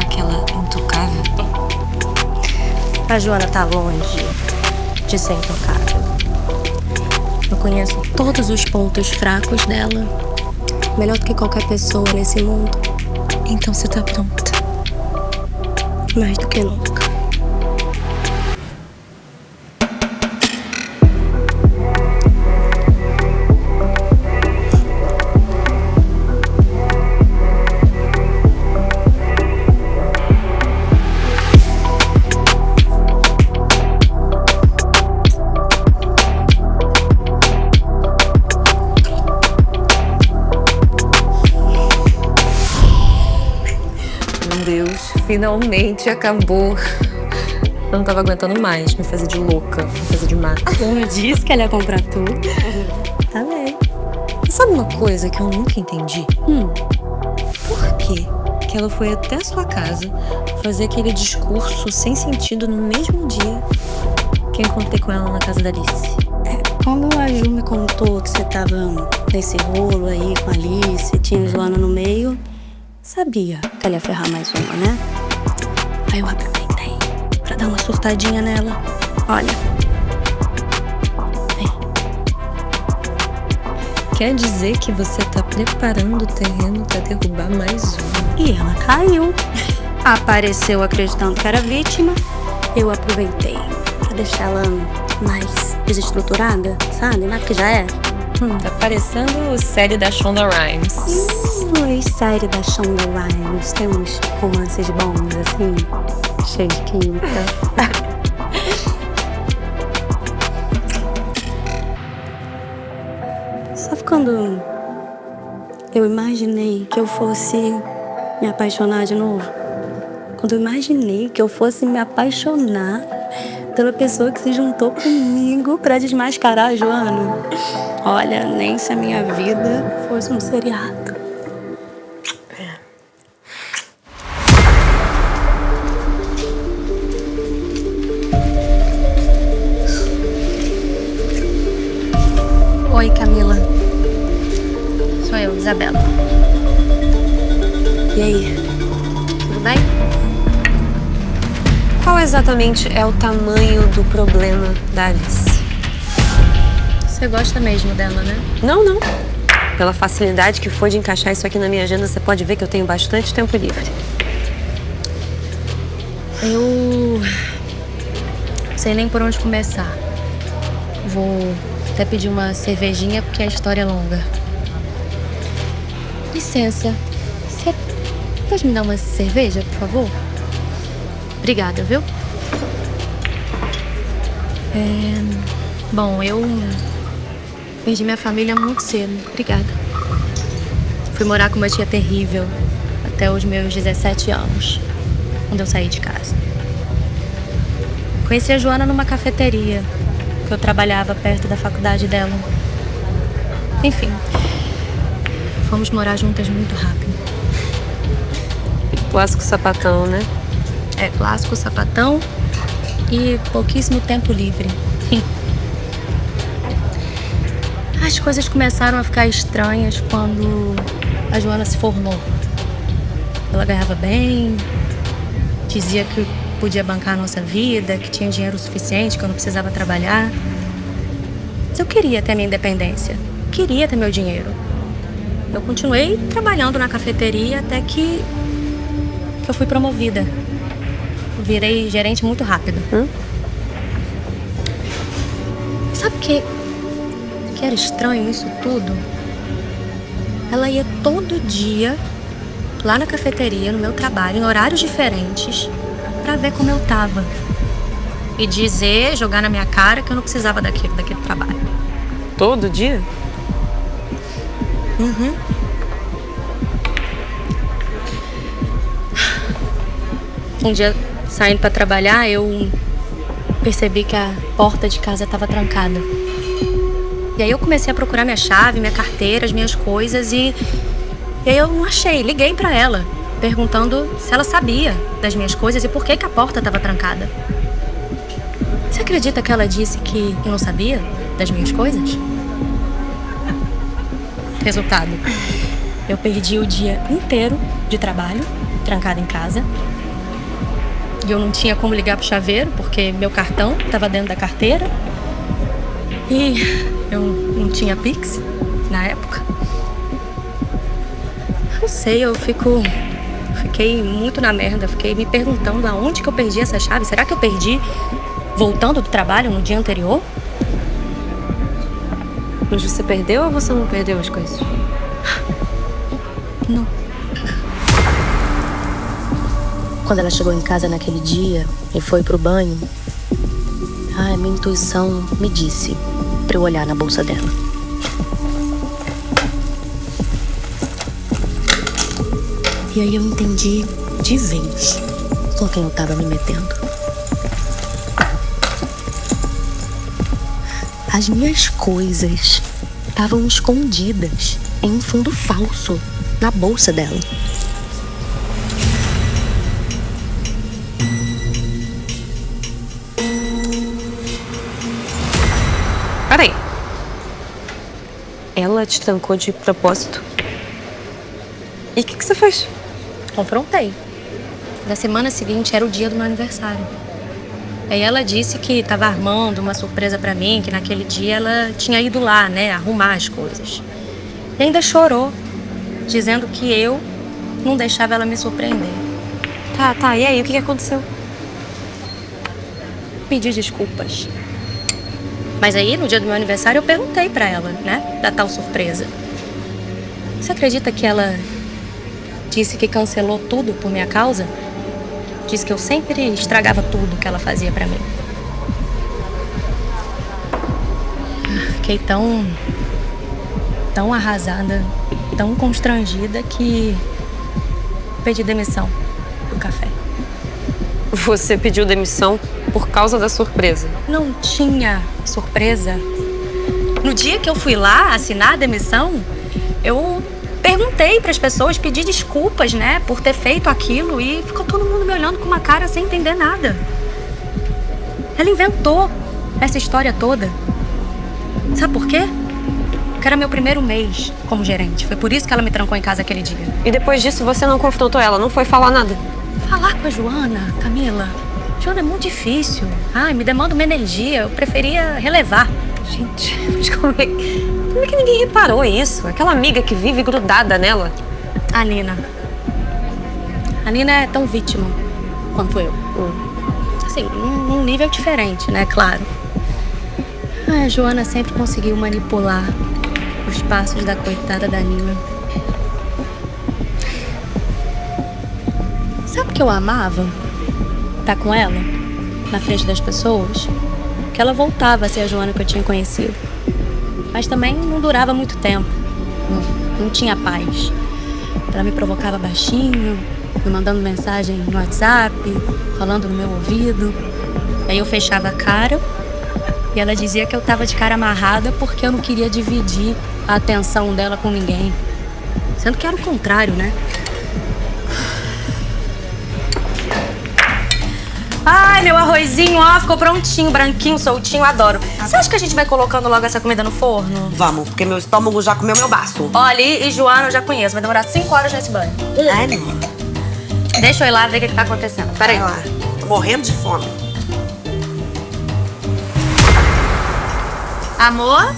falar que ela é intocável? A Joana tá longe de ser intocável. Eu conheço todos os pontos fracos dela, melhor do que qualquer pessoa nesse mundo. Então você tá pronta? Mais do que nunca. Deus, finalmente acabou. Eu não tava aguentando mais me fazer de louca, me fazer de má. Eu disse que ela ia comprar tudo. Tá bem. E sabe uma coisa que eu nunca entendi? Por que que ela foi até a sua casa fazer aquele discurso sem sentido no mesmo dia que eu encontrei com ela na casa da Alice? Quando a Ju me contou que você tava nesse rolo aí com a Alice, tinha a Joana no meio, sabia que ela ia ferrar mais uma, né? Aí eu aproveitei pra dar uma surtadinha nela. Olha. Quer dizer que você tá preparando o terreno pra derrubar mais uma. E ela caiu. Apareceu acreditando que era vítima. Eu aproveitei pra deixar ela mais desestruturada, sabe? Mas que já é. Tá parecendo série da Shonda Rhimes. Série da Shonda Rhimes. Tem uns romances bons, assim, cheio de química. Sabe quando eu imaginei que eu fosse me apaixonar de novo? Quando eu imaginei que eu fosse me apaixonar pela pessoa que se juntou comigo pra desmascarar a Joana. Olha, nem se a minha vida fosse um seriado. Oi, Camila. Sou eu, Isabela. E aí? Tudo bem? Qual exatamente é o tamanho do problema da Alice? Você gosta mesmo dela, né? Não. Pela facilidade que foi de encaixar isso aqui na minha agenda, você pode ver que eu tenho bastante tempo livre. Eu não sei nem por onde começar. Vou até pedir uma cervejinha porque a história é longa. Licença, você pode me dar uma cerveja, por favor? Obrigada, viu? Bom, eu perdi minha família muito cedo. Obrigada. Fui morar com uma tia terrível até os meus 17 anos, quando eu saí de casa. Conheci a Joana numa cafeteria, que eu trabalhava perto da faculdade dela. Enfim, fomos morar juntas muito rápido. Clássico sapatão, né? Clássico sapatão e pouquíssimo tempo livre. As coisas começaram a ficar estranhas quando a Joana se formou. Ela ganhava bem, dizia que podia bancar a nossa vida, que tinha dinheiro suficiente, que eu não precisava trabalhar. Mas eu queria ter a minha independência, queria ter meu dinheiro. Eu continuei trabalhando na cafeteria até que eu fui promovida. Eu virei gerente muito rápido. Sabe o que era estranho nisso tudo? Ela ia todo dia lá na cafeteria, no meu trabalho, em horários diferentes, pra ver como eu tava. E dizer, jogar na minha cara que eu não precisava daquele trabalho. Todo dia? Um dia, saindo pra trabalhar, eu percebi que a porta de casa estava trancada. E aí eu comecei a procurar minha chave, minha carteira, as minhas coisas e aí eu não achei. Liguei pra ela, perguntando se ela sabia das minhas coisas e por que a porta estava trancada. Você acredita que ela disse que não sabia das minhas coisas? Resultado, eu perdi o dia inteiro de trabalho, trancada em casa. E eu não tinha como ligar pro chaveiro, porque meu cartão estava dentro da carteira. E eu não tinha Pix na época. Não sei, fiquei muito na merda. Fiquei me perguntando aonde que eu perdi essa chave. Será que eu perdi voltando do trabalho no dia anterior? Mas você perdeu ou você não perdeu as coisas? Não. Quando ela chegou em casa naquele dia e foi pro banho, a minha intuição me disse pra eu olhar na bolsa dela. E aí eu entendi de vez com quem eu tava me metendo. As minhas coisas estavam escondidas em um fundo falso na bolsa dela. Peraí. Ela te trancou de propósito? E o que você fez? Confrontei. Na semana seguinte era o dia do meu aniversário. Aí ela disse que estava armando uma surpresa pra mim, que naquele dia ela tinha ido lá, né, arrumar as coisas. E ainda chorou, dizendo que eu não deixava ela me surpreender. Tá, e aí, o que aconteceu? Pedi desculpas. Mas aí, no dia do meu aniversário, eu perguntei pra ela, né, da tal surpresa. Você acredita que ela disse que cancelou tudo por minha causa? Disse que eu sempre estragava tudo que ela fazia pra mim. Fiquei tão arrasada, tão constrangida que pedi demissão do café. Você pediu demissão por causa da surpresa? Não tinha surpresa. No dia que eu fui lá assinar a demissão, eu perguntei para as pessoas, pedi desculpas, né, por ter feito aquilo e ficou todo mundo me olhando com uma cara sem entender nada. Ela inventou essa história toda. Sabe por quê? Porque era meu primeiro mês como gerente. Foi por isso que ela me trancou em casa aquele dia. E depois disso você não confrontou ela, não foi falar nada? Falar com a Joana, Camila, Joana, é muito difícil. Ai, me demanda uma energia, eu preferia relevar. Gente, mas como é que ninguém reparou isso? Aquela amiga que vive grudada nela. A Nina. A Nina é tão vítima quanto eu. Assim, num nível diferente, né? Claro. A Joana sempre conseguiu manipular os passos da coitada da Nina. Sabe o que eu amava? Tá com ela, na frente das pessoas? Que ela voltava a ser a Joana que eu tinha conhecido. Mas também não durava muito tempo. Não tinha paz. Ela me provocava baixinho, me mandando mensagem no WhatsApp, falando no meu ouvido. Aí eu fechava a cara e ela dizia que eu tava de cara amarrada porque eu não queria dividir a atenção dela com ninguém. Sendo que era o contrário, né? Ai, meu arrozinho, ó, ficou prontinho, branquinho, soltinho, adoro. Você acha que a gente vai colocando logo essa comida no forno? Vamos, porque meu estômago já comeu meu baço. Olha, e Joana eu já conheço, vai demorar 5 horas nesse banho. Ai, não. Deixa eu ir lá ver o que tá acontecendo. Peraí. Vai lá. Tô morrendo de fome. Amor?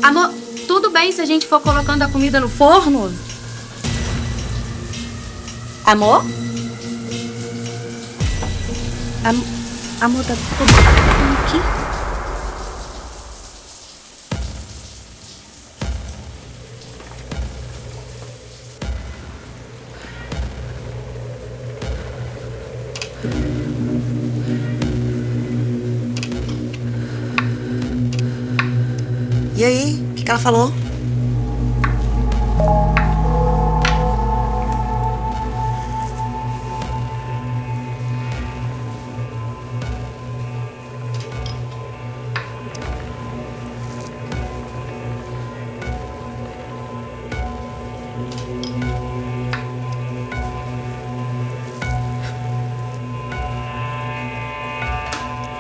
Amor, tudo bem se a gente for colocando a comida no forno? Amor? Amor, tá tudo aqui? E aí, o que ela falou?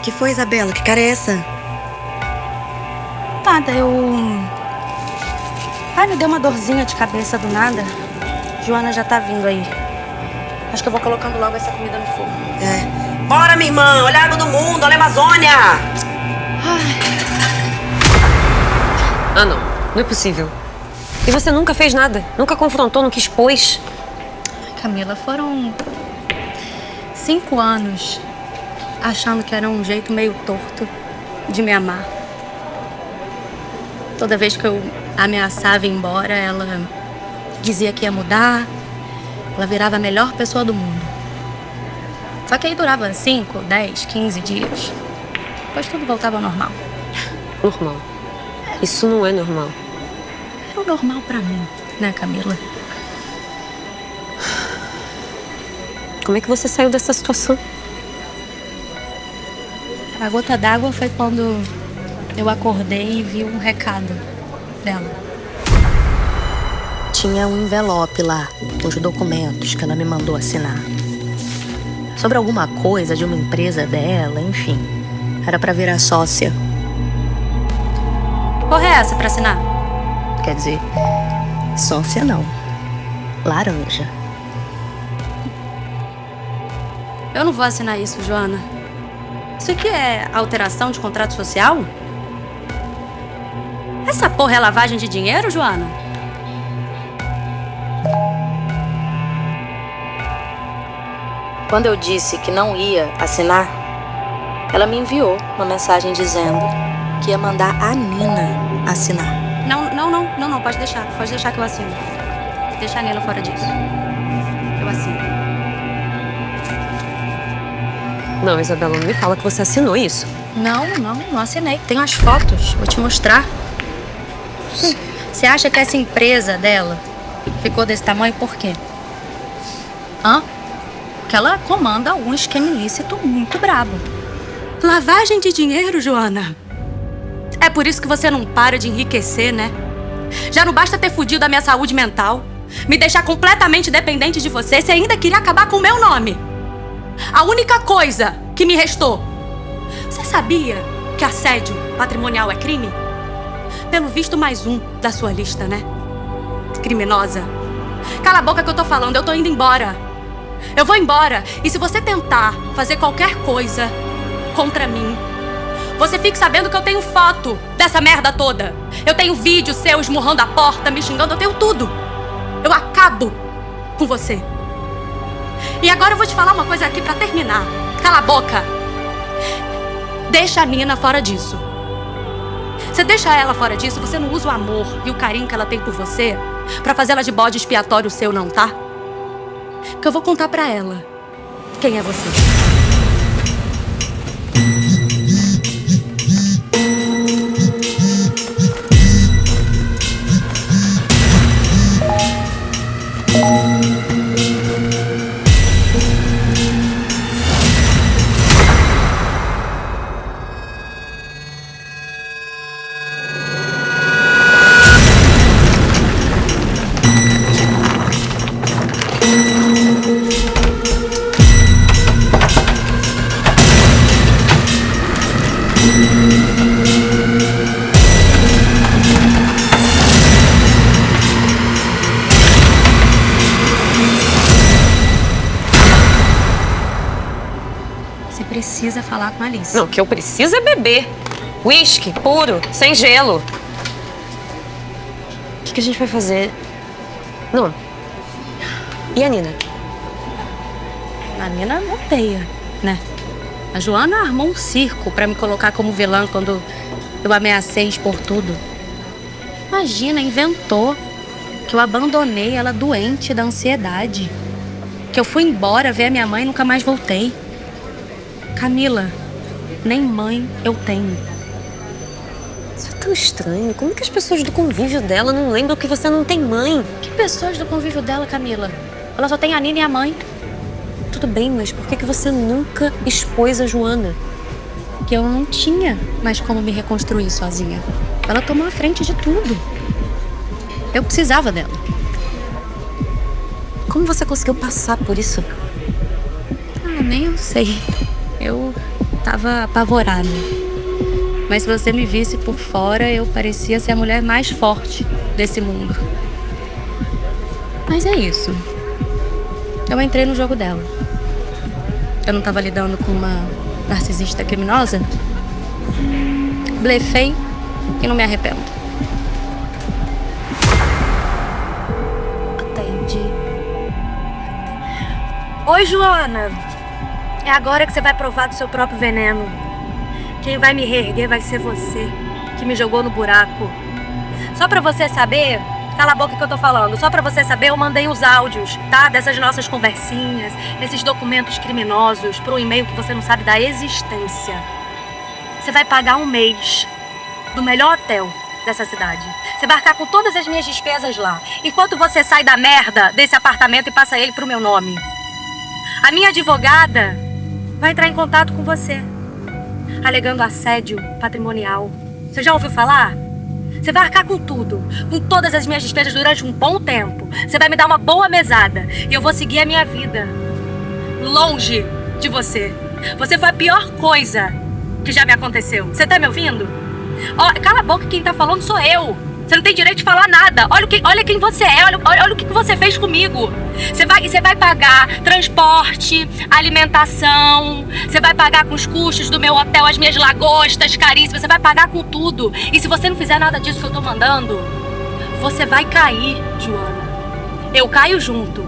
Que foi, Isabela? Que cara é essa? Nada, Ai, me deu uma dorzinha de cabeça do nada. Joana já tá vindo aí. Acho que eu vou colocando logo essa comida no fogo. Bora, minha irmã! Olha a água do mundo, olha a Amazônia! Ah, não. Não é possível. E você nunca fez nada? Nunca confrontou, nunca expôs? Camila, foram 5 anos achando que era um jeito meio torto de me amar. Toda vez que eu ameaçava ir embora, ela dizia que ia mudar. Ela virava a melhor pessoa do mundo. Só que aí durava 5, 10, 15 dias. Depois tudo voltava ao normal. Normal. Isso não é normal. É o normal pra mim, né, Camila? Como é que você saiu dessa situação? A gota d'água foi quando eu acordei e vi um recado dela. Tinha um envelope lá, com os documentos que ela me mandou assinar. Sobre alguma coisa de uma empresa dela, enfim. Era pra virar sócia. Porra é essa pra assinar? Quer dizer, sócia não. Laranja. Eu não vou assinar isso, Joana. Isso aqui é alteração de contrato social? Essa porra é lavagem de dinheiro, Joana? Quando eu disse que não ia assinar, ela me enviou uma mensagem dizendo que ia mandar a Nina assinar. Não, pode deixar que eu assino. Deixa a Nina fora disso. Eu assino. Não, Isabela, não me fala que você assinou isso. Não assinei. Tenho as fotos, vou te mostrar. Você acha que essa empresa dela ficou desse tamanho por quê? Porque ela comanda algum esquema ilícito muito brabo. Lavagem de dinheiro, Joana. É por isso que você não para de enriquecer, né? Já não basta ter fudido a minha saúde mental, me deixar completamente dependente de você, você ainda queria acabar com o meu nome. A única coisa que me restou. Você sabia que assédio patrimonial é crime? Pelo visto, mais um da sua lista, né? Criminosa. Cala a boca que eu tô falando, eu tô indo embora. Eu vou embora. E se você tentar fazer qualquer coisa contra mim, você fique sabendo que eu tenho foto dessa merda toda. Eu tenho vídeo seu esmurrando a porta, me xingando, eu tenho tudo. Eu acabo com você. E agora eu vou te falar uma coisa aqui pra terminar. Cala a boca. Deixa a Nina fora disso. Você deixa ela fora disso, você não usa o amor e o carinho que ela tem por você pra fazer ela de bode expiatório seu, não, tá? Porque eu vou contar pra ela quem é você. Você precisa falar com a Alice. Não, o que eu preciso é beber. Whisky, puro, sem gelo. O que a gente vai fazer? Não. E a Nina? A Nina não odeia, né? A Joana armou um circo pra me colocar como vilã quando eu ameacei expor tudo. Imagina, inventou que eu abandonei ela doente da ansiedade. Que eu fui embora ver a minha mãe e nunca mais voltei. Camila, nem mãe eu tenho. Isso é tão estranho. Como que as pessoas do convívio dela não lembram que você não tem mãe? Que pessoas do convívio dela, Camila? Ela só tem a Nina e a mãe. Tudo bem, mas por que você nunca expôs a Joana? Que eu não tinha mais como me reconstruir sozinha. Ela tomou a frente de tudo. Eu precisava dela. Como você conseguiu passar por isso? Nem eu sei. Eu tava apavorada. Mas se você me visse por fora, eu parecia ser a mulher mais forte desse mundo. Mas é isso. Eu entrei no jogo dela. Eu não tava lidando com uma narcisista criminosa. Blefei e não me arrependo. Entendi. Oi, Joana. É agora que você vai provar do seu próprio veneno. Quem vai me reerguer vai ser você, que me jogou no buraco. Só pra você saber, cala a boca que eu tô falando, só pra você saber, eu mandei os áudios, tá? Dessas nossas conversinhas, desses documentos criminosos, pro e-mail que você não sabe da existência. Você vai pagar um mês do melhor hotel dessa cidade. Você vai arcar com todas as minhas despesas lá, enquanto você sai da merda desse apartamento e passa ele pro meu nome. A minha advogada vai entrar em contato com você, alegando assédio patrimonial. Você já ouviu falar? Você vai arcar com tudo, com todas as minhas despesas durante um bom tempo. Você vai me dar uma boa mesada e eu vou seguir a minha vida longe de você. Você foi a pior coisa que já me aconteceu. Você tá me ouvindo? Ó, cala a boca, quem tá falando sou eu. Você não tem direito de falar nada. Olha quem você é, olha o que você fez comigo. Você vai pagar transporte, alimentação, você vai pagar com os custos do meu hotel, as minhas lagostas caríssimas, você vai pagar com tudo. E se você não fizer nada disso que eu tô mandando, você vai cair, Joana. Eu caio junto,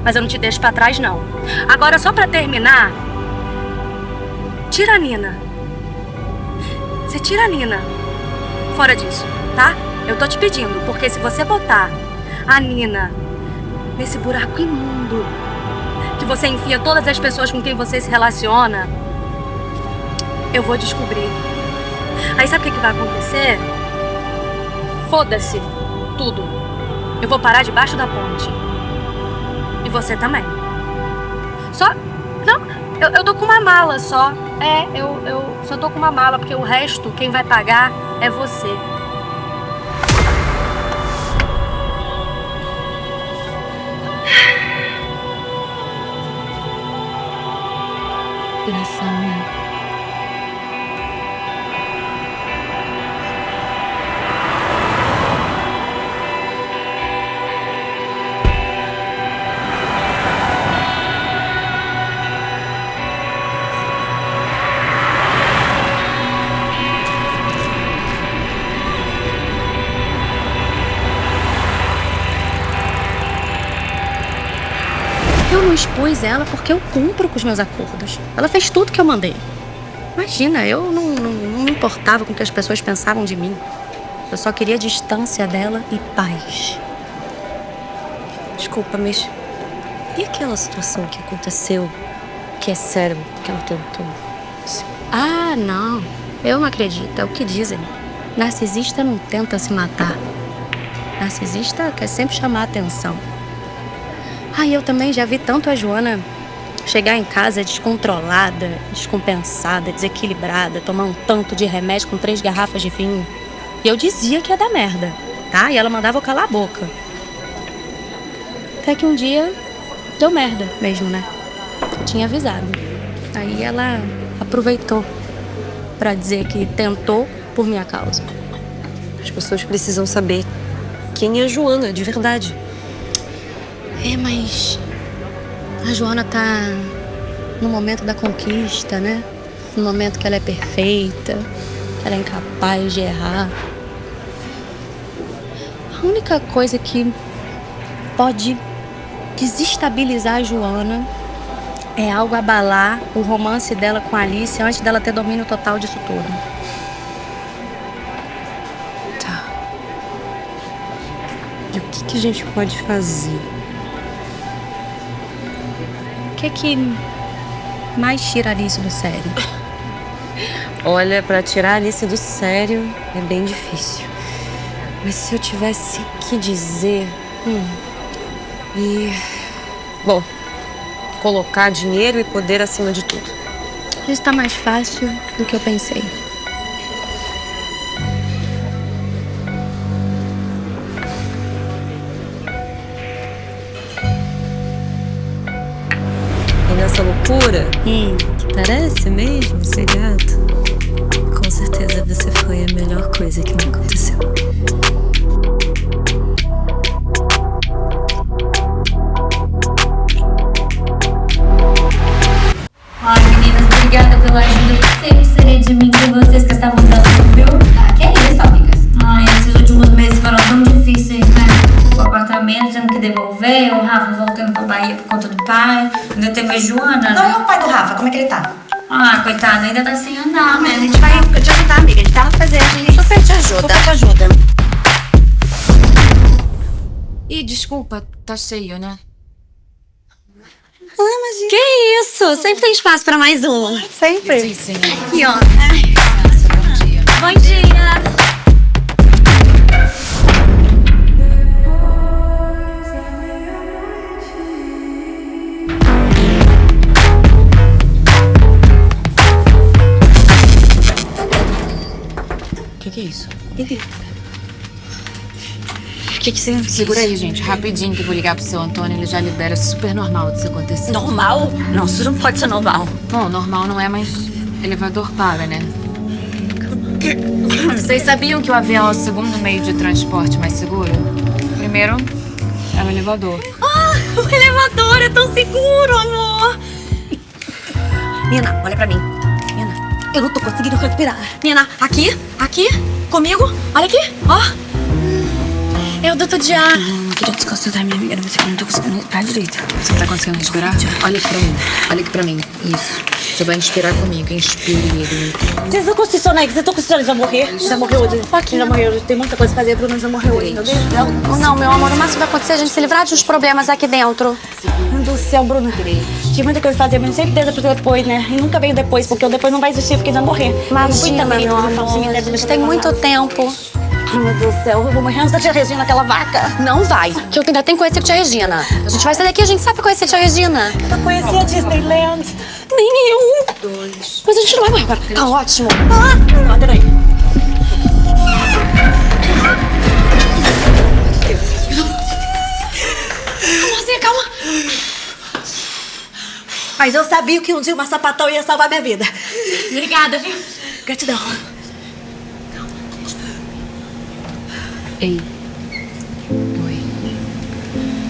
mas eu não te deixo pra trás, não. Agora, só pra terminar, tira a Nina. Você tira a Nina fora disso, tá? Eu tô te pedindo, porque se você botar a Nina nesse buraco imundo que você enfia todas as pessoas com quem você se relaciona, eu vou descobrir. Aí sabe o que vai acontecer? Foda-se tudo. Eu vou parar debaixo da ponte. E você também. Só... Não, eu tô com uma mala só. Eu só tô com uma mala, porque o resto, quem vai pagar é você. Eu não expus ela porque eu cumpro com os meus acordos. Ela fez tudo que eu mandei. Imagina, eu não me importava com o que as pessoas pensavam de mim. Eu só queria a distância dela e paz. Desculpa, mas... E aquela situação que aconteceu? Que é sério, que ela tentou? Ah, não. Eu não acredito. É o que dizem. Narcisista não tenta se matar. Narcisista quer sempre chamar a atenção. Ah, eu também já vi tanto a Joana chegar em casa descontrolada, descompensada, desequilibrada, tomar um tanto de remédio com 3 garrafas de vinho. E eu dizia que ia dar merda, tá? E ela mandava eu calar a boca. Até que um dia deu merda mesmo, né? Eu tinha avisado. Aí ela aproveitou pra dizer que tentou por minha causa. As pessoas precisam saber quem é a Joana, de verdade. Mas a Joana tá no momento da conquista, né? No momento que ela é perfeita, que ela é incapaz de errar. A única coisa que pode desestabilizar a Joana é algo abalar o romance dela com a Alice antes dela ter domínio total disso tudo. Tá. E o que a gente pode fazer? O que mais tira a Alice do sério? Olha, pra tirar a Alice do sério é bem difícil. Mas se eu tivesse que dizer... Bom, colocar dinheiro e poder acima de tudo. Isso tá mais fácil do que eu pensei. Nessa loucura, que parece mesmo ser gato, com certeza você foi a melhor coisa que me aconteceu. pela ajuda que sempre seria de mim que vocês que estavam dando, viu? Ah, que é isso, amigas? Ai, esses últimos meses foram tão difíceis, né? O apartamento tendo que devolver, o Rafa voltando pra Bahia por conta do pai. Ainda teve a Joana, Não, né? é o pai do Rafa, como é que ele tá? Ah, coitado, ainda tá sem andar, Mas a né? gente vai te ajudar, amiga. A gente tá no fazer, a gente super te ajuda. Super te ajuda. Ih, desculpa, tá cheio, né? Que isso? Sempre tem espaço pra mais uma. Sempre. Sim, sim. Aqui, ó. Nossa, bom dia. Bom dia. O que é isso? O que você... Segura aí, gente, rapidinho que eu vou ligar pro seu Antônio, ele já libera, super normal disso acontecer. Normal? Não, isso não pode ser normal. Bom, normal não é, mas elevador paga, né? Vocês sabiam que o avião é o segundo meio de transporte mais seguro? Primeiro é o elevador. O elevador é tão seguro, amor. Nina, olha pra mim. Nina, eu não tô conseguindo respirar. Nina, aqui, comigo. Olha aqui, ó. É o duto de ar. Queria desconcentrar minha amiga, mas eu não tô conseguindo respirar direito. Você tá conseguindo respirar? Olha aqui pra mim. Olha aqui pra mim. Isso. Você vai inspirar comigo. Inspire. Vocês estão com o sonex, vocês estão com o já morrer? Já morreu hoje? Já morreu. Tem muita coisa a fazer, a Bruna já morreu hoje, meu Deus do céu. Não, meu amor, o máximo que vai acontecer é a gente se livrar de uns problemas aqui dentro. Meu Deus do céu, Bruna. Tinha muita coisa a fazer, mas sempre deixa pra depois, né? E nunca veio depois, porque o depois não vai existir, porque eles vão morrer. Imagina, meu amor. A gente tem muito tempo. Ai, meu Deus do céu, eu vou morrer antes da tia Regina, aquela vaca. Não vai, que eu ainda tenho que conhecer a tia Regina. A gente vai sair daqui, a gente sabe conhecer a tia Regina. Eu conheci a Disneyland. Nem eu. Mas a gente não vai morrer agora. Tá ótimo. Não, peraí. Amorzinha, calma. Mas eu sabia que um dia uma sapatão ia salvar minha vida. Obrigada, viu? Gratidão. Ei. Oi.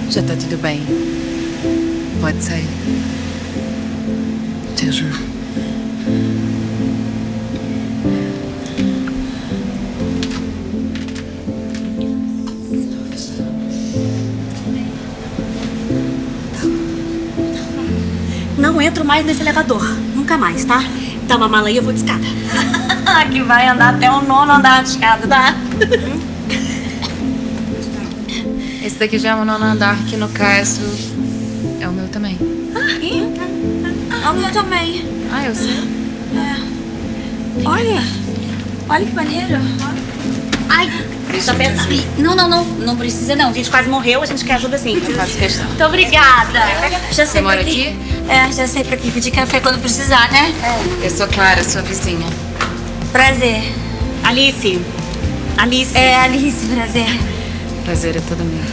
Já tá tudo bem. Pode sair. Te juro. Não entro mais nesse elevador. Nunca mais, tá? Dá uma mala aí, eu vou de escada. Que vai andar até o 9º andar de escada, tá? Esse daqui já é o 9º andar, que no caso é o meu também. O meu também. Ah, eu sei. Olha que maneiro. Ai, Deixa eu pensando. não precisa não. A gente quase morreu, a gente quer ajuda sim. Eu faço questão. Muito obrigada. Já Você mora aqui? Já sei pra aqui pedir café quando precisar, né? Eu sou Clara, sua vizinha. Prazer. Alice. Alice. Alice, prazer. Prazer é todo meu.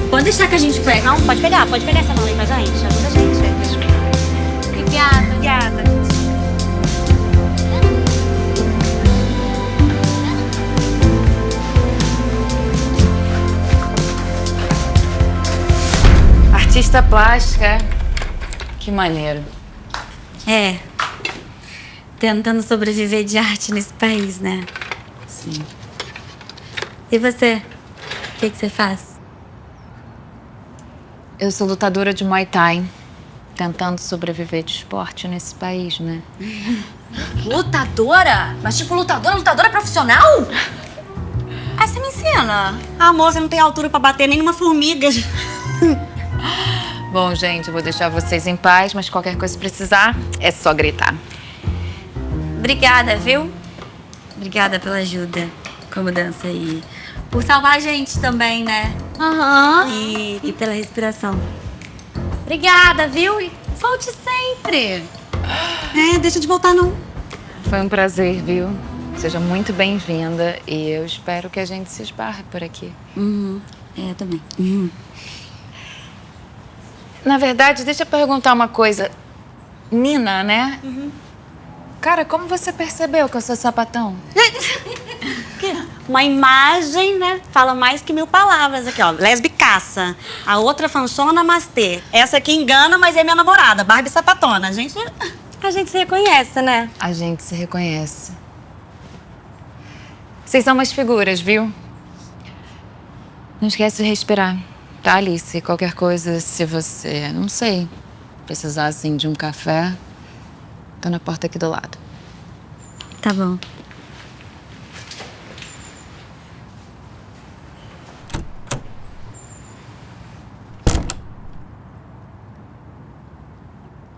Pode deixar que a gente pega. Não, pode pegar essa mala aí pra gente. Ajuda a gente. Obrigada. Obrigada. Artista plástica. Que maneiro. Tentando sobreviver de arte nesse país, né? Sim. E você? O que você faz? Eu sou lutadora de Muay Thai. Tentando sobreviver de esporte nesse país, né? Lutadora? Mas tipo lutadora profissional? Ah, você me ensina. Ah, moça, não tem altura pra bater nem numa formiga. Bom, gente, eu vou deixar vocês em paz, mas qualquer coisa que precisar, é só gritar. Obrigada, viu? Obrigada pela ajuda com a mudança e por salvar a gente também, né? E pela respiração. Obrigada, viu? E volte sempre. Deixa de voltar não. Foi um prazer, viu? Seja muito bem-vinda e eu espero que a gente se esbarre por aqui. Eu também. Na verdade, deixa eu perguntar uma coisa. Nina, né? Cara, como você percebeu que eu sou sapatão? Uma imagem, né? Fala mais que 1000 palavras aqui, ó. Lesbicaça. A outra funciona namastê. Essa aqui engana, mas é minha namorada. Barbie sapatona. A gente A gente se reconhece, né? A gente se reconhece. Vocês são umas figuras, viu? Não esquece de respirar. Tá, Alice? Qualquer coisa, se você, não sei, precisar, assim, de um café, tô na porta aqui do lado. Tá bom.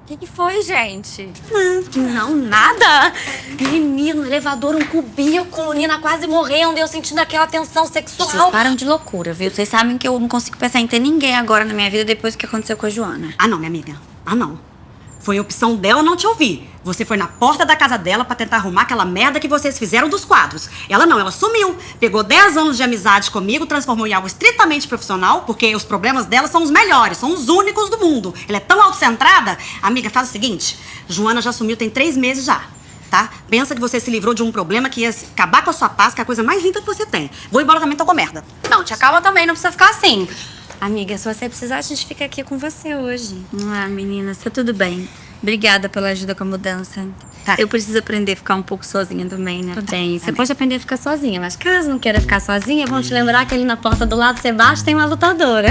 O que foi, gente? Não, nada. Menino, elevador, um cubículo, Nina quase morrendo, eu sentindo aquela tensão sexual. Vocês param de loucura, viu? Vocês sabem que eu não consigo pensar em ter ninguém agora na minha vida depois do que aconteceu com a Joana. Ah, não, minha amiga. Ah, não. Foi opção dela não te ouvir. Você foi na porta da casa dela pra tentar arrumar aquela merda que vocês fizeram dos quadros. Ela não, ela sumiu. Pegou 10 anos de amizade comigo, transformou em algo estritamente profissional, porque os problemas dela são os melhores, são os únicos do mundo. Ela é tão autocentrada. Amiga, faz o seguinte, Joana já sumiu tem 3 meses já, tá? Pensa que você se livrou de um problema que ia acabar com a sua paz, que é a coisa mais linda que você tem. Vou embora também, tô com merda. Não, te acalma também, não precisa ficar assim. Amiga, se você precisar, a gente fica aqui com você hoje. Ah, meninas, tá tudo bem. Obrigada pela ajuda com a mudança. Tá. Eu preciso aprender a ficar um pouco sozinha também, né? Tudo bem, você pode aprender a ficar sozinha, mas caso não queira ficar sozinha, vamos te lembrar que ali na porta do lado Sebastião tem uma lutadora.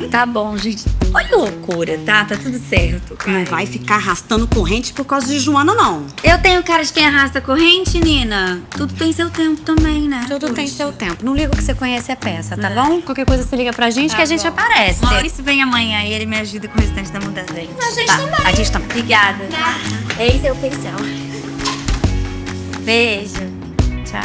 Tá bom, gente. Olha que loucura, tá? Tá tudo certo. Não vai ficar arrastando corrente por causa de Joana, não. Eu tenho cara de quem arrasta corrente, Nina. Tudo tem seu tempo também, né? Tudo tem seu tempo. Não liga o que você conhece a peça, tá bom? Qualquer coisa você liga pra gente que a gente aparece. Maurício vem amanhã e ele me ajuda com o restante da mudança aí. A gente também. A gente também. Obrigada. Esse é o pincel. Beijo. Tchau.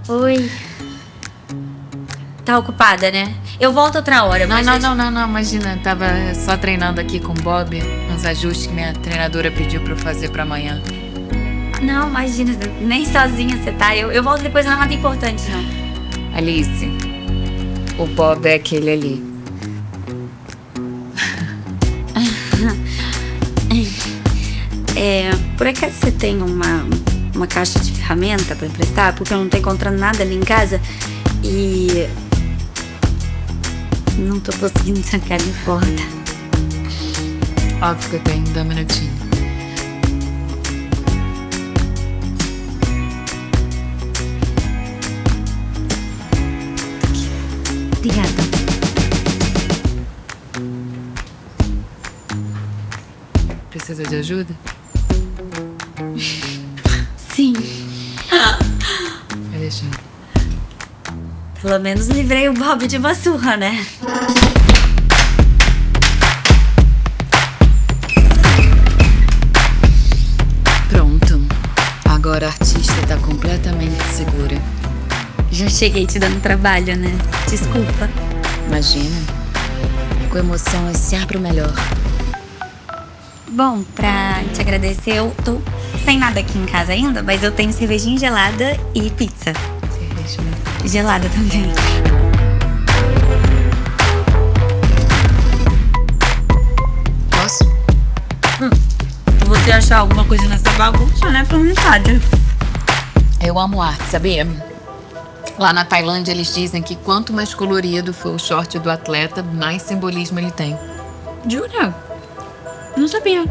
Oi. Tá ocupada, né? Eu volto outra hora, mas... Não, imagina. Tava só treinando aqui com o Bob, uns ajustes que minha treinadora pediu pra eu fazer pra amanhã. Não, imagina, nem sozinha você tá. Eu volto depois, não é nada importante, não. Alice, o Bob é aquele ali. Por acaso você tem uma caixa de ferramenta pra emprestar? Porque eu não tô encontrando nada ali em casa e... não tô conseguindo trancar a porta. Óbvio que eu tenho, dá um minutinho. Obrigada. Precisa de ajuda? Sim. Vai deixando. Pelo menos livrei o Bob de uma surra, né? Pronto. Agora a artista tá completamente segura. Já cheguei te dando trabalho, né? Desculpa. Imagina. Com emoção é sempre o melhor. Bom, pra te agradecer, eu tô sem nada aqui em casa ainda, mas eu tenho cervejinha gelada e pizza. Cervejinha. Gelada também. Posso? Se você achar alguma coisa nessa bagunça, né? Pra vontade. Eu amo arte, sabia? Lá na Tailândia eles dizem que quanto mais colorido for o short do atleta, mais simbolismo ele tem. Jura? Não sabia.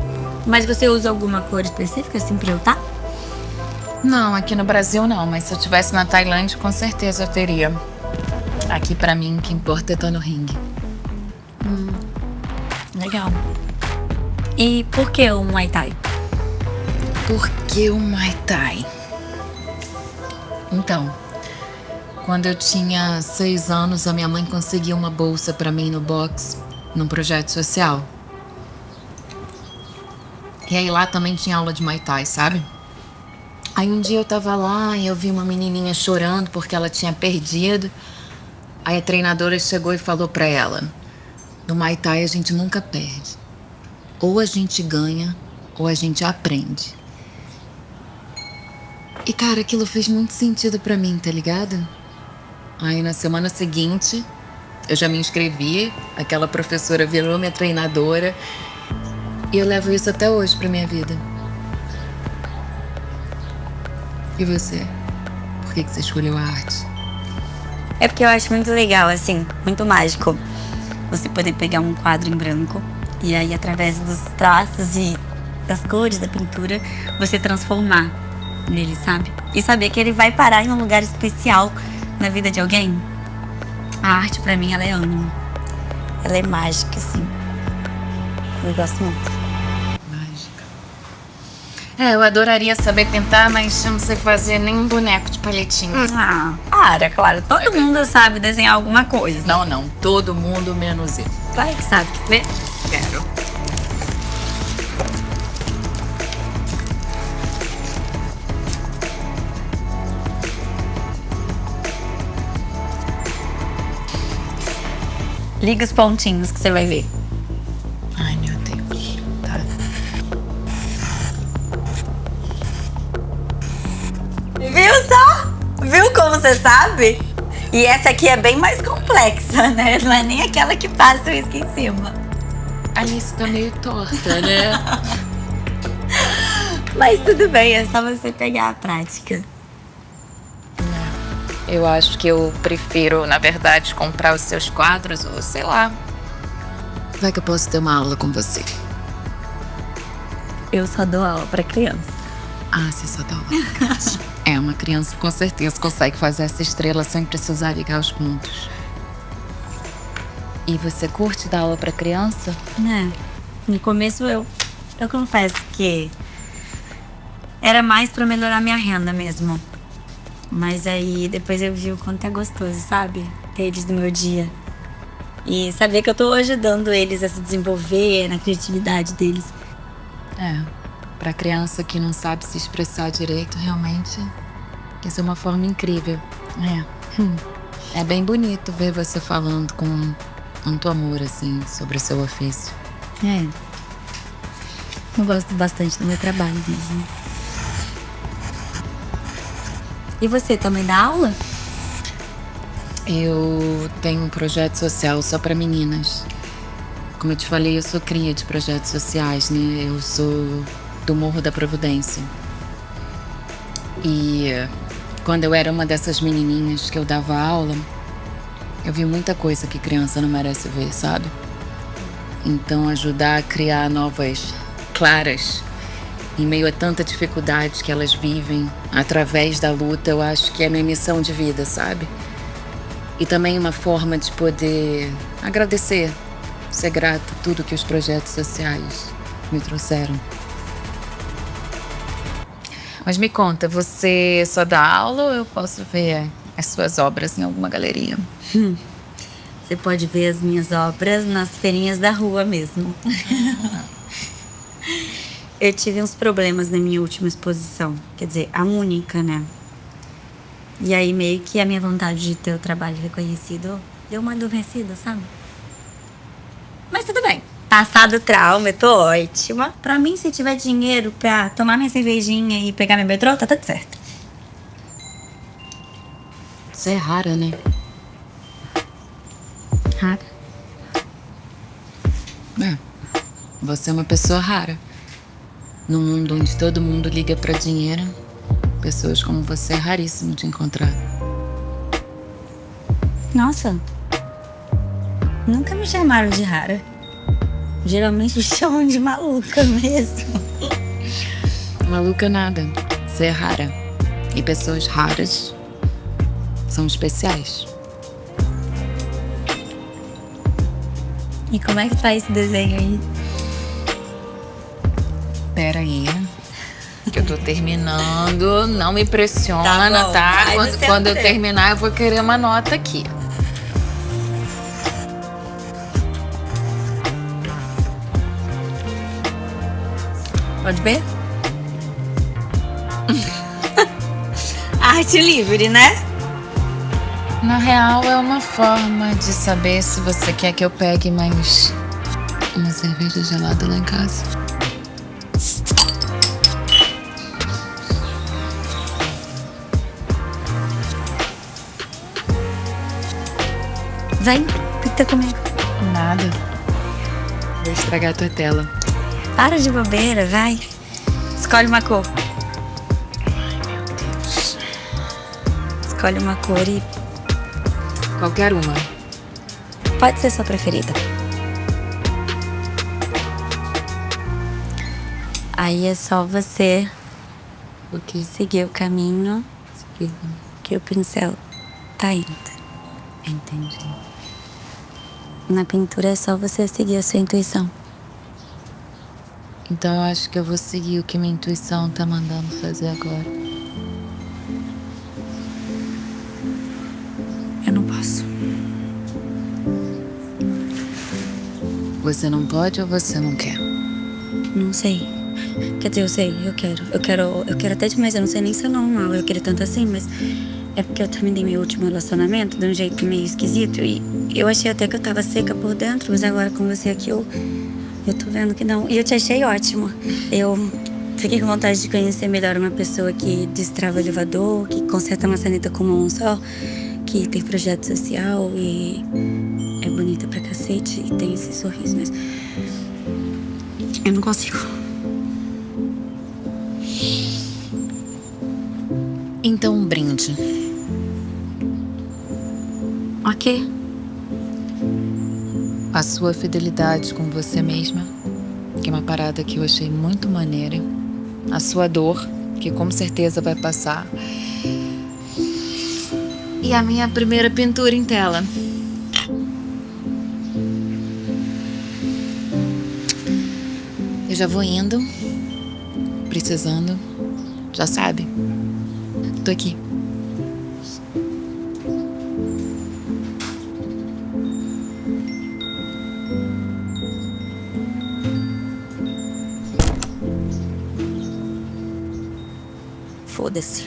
Mas você usa alguma cor específica assim pra eu tá? Não, aqui no Brasil não, mas se eu estivesse na Tailândia, com certeza eu teria. Aqui pra mim, o que importa é estar no ringue. Legal. E por que o Muay Thai? Por que o Muay Thai? Então, quando eu tinha 6 anos, a minha mãe conseguiu uma bolsa pra mim no boxe, num projeto social. E aí lá também tinha aula de Muay Thai, sabe? Aí um dia eu tava lá e eu vi uma menininha chorando porque ela tinha perdido. Aí a treinadora chegou e falou pra ela: no Muay Thai a gente nunca perde. Ou a gente ganha, ou a gente aprende. E cara, aquilo fez muito sentido pra mim, tá ligado? Aí na semana seguinte, eu já me inscrevi, aquela professora virou minha treinadora. E eu levo isso até hoje pra minha vida. E você? Por que você escolheu a arte? É porque eu acho muito legal, assim, muito mágico. Você poder pegar um quadro em branco e aí, através dos traços e das cores da pintura, você transformar nele, sabe? E saber que ele vai parar em um lugar especial na vida de alguém. A arte, pra mim, ela é ânimo. Ela é mágica, assim. Eu gosto muito. Mágica. Eu adoraria saber pintar, mas eu não sei fazer nem um boneco de palitinho. Para, claro. Todo mundo sabe desenhar alguma coisa. Não. Todo mundo menos eu. Claro que sabe. Quer ver? Quero. Liga os pontinhos que você vai ver. Ai, meu Deus. Tá. Viu só? Viu como você sabe? E essa aqui é bem mais complexa, né? Não é nem aquela que passa o risco em cima. A Alice tá meio torta, né? Mas tudo bem, é só você pegar a prática. Eu acho que eu prefiro, na verdade, comprar os seus quadros ou sei lá. Vai que eu posso ter uma aula com você. Eu só dou aula pra criança. Ah, você só dá aula pra criança. Uma criança com certeza consegue fazer essa estrela sem precisar ligar os pontos. E você curte dar aula pra criança? No começo eu confesso que era mais pra melhorar minha renda mesmo. Mas aí depois eu vi o quanto é gostoso, sabe? Ter eles no meu dia. E saber que eu tô ajudando eles a se desenvolver na criatividade deles. Pra criança que não sabe se expressar direito, realmente, isso é uma forma incrível. É bem bonito ver você falando com tanto amor, assim, sobre o seu ofício. Eu gosto bastante do meu trabalho mesmo. E você também dá aula? Eu tenho um projeto social só para meninas. Como eu te falei, eu sou cria de projetos sociais, né? Eu sou do Morro da Providência. E quando eu era uma dessas menininhas que eu dava aula, eu vi muita coisa que criança não merece ver, sabe? Então, ajudar a criar novas Claras, em meio a tanta dificuldade que elas vivem, através da luta, eu acho que é minha missão de vida, sabe? E também uma forma de poder agradecer, ser grata a tudo que os projetos sociais me trouxeram. Mas me conta, você só dá aula ou eu posso ver as suas obras em alguma galeria? Você pode ver as minhas obras nas feirinhas da rua mesmo. Eu tive uns problemas na minha última exposição. Quer dizer, a única, né? E aí meio que a minha vontade de ter o trabalho reconhecido deu uma adormecida, sabe? Mas tudo bem. Passado o trauma, eu tô ótima. Pra mim, se tiver dinheiro pra tomar minha cervejinha e pegar meu metrô, tá tudo certo. Você é rara, né? Rara? Você é uma pessoa rara. Num mundo onde todo mundo liga pra dinheiro, pessoas como você é raríssimo de encontrar. Nossa. Nunca me chamaram de rara. Geralmente me chamam de maluca mesmo. Maluca nada. Você é rara. E pessoas raras são especiais. E como é que tá esse desenho aí? Pera aí, que eu tô terminando. Não me pressiona, tá? Quando eu terminar, eu vou querer uma nota aqui. Pode ver? Arte livre, né? Na real, é uma forma de saber se você quer que eu pegue mais uma cerveja gelada lá em casa. Vem, o que tá comigo? Nada. Vou estragar a tua tela. Para de bobeira, vai. Escolhe uma cor. Escolhe uma cor e Qualquer uma. pode ser sua preferida. Aí é só você O que? seguir o caminho que o pincel tá indo. Entendi. Na pintura é só você seguir a sua intuição. Então eu acho que eu vou seguir o que minha intuição tá mandando fazer agora. Eu não posso. Você não pode ou você não quer? Não sei. Quer dizer, eu sei, eu quero até demais. Eu não sei nem se é normal eu querer tanto assim, mas é porque eu terminei meu último relacionamento de um jeito meio esquisito e eu achei até que eu tava seca por dentro, mas agora com você aqui eu tô vendo que não. E eu te achei ótimo. Eu fiquei com vontade de conhecer melhor uma pessoa que destrava elevador, que conserta maçaneta com mão só, que tem projeto social e é bonita pra cacete e tem esse sorriso, mas eu não consigo. Então um brinde. Ok. A sua fidelidade com você mesma, que é uma parada que eu achei muito maneira. A sua dor, que com certeza vai passar. E a minha primeira pintura em tela. Eu já vou indo, precisando, já sabe. Tô aqui. Foda-se.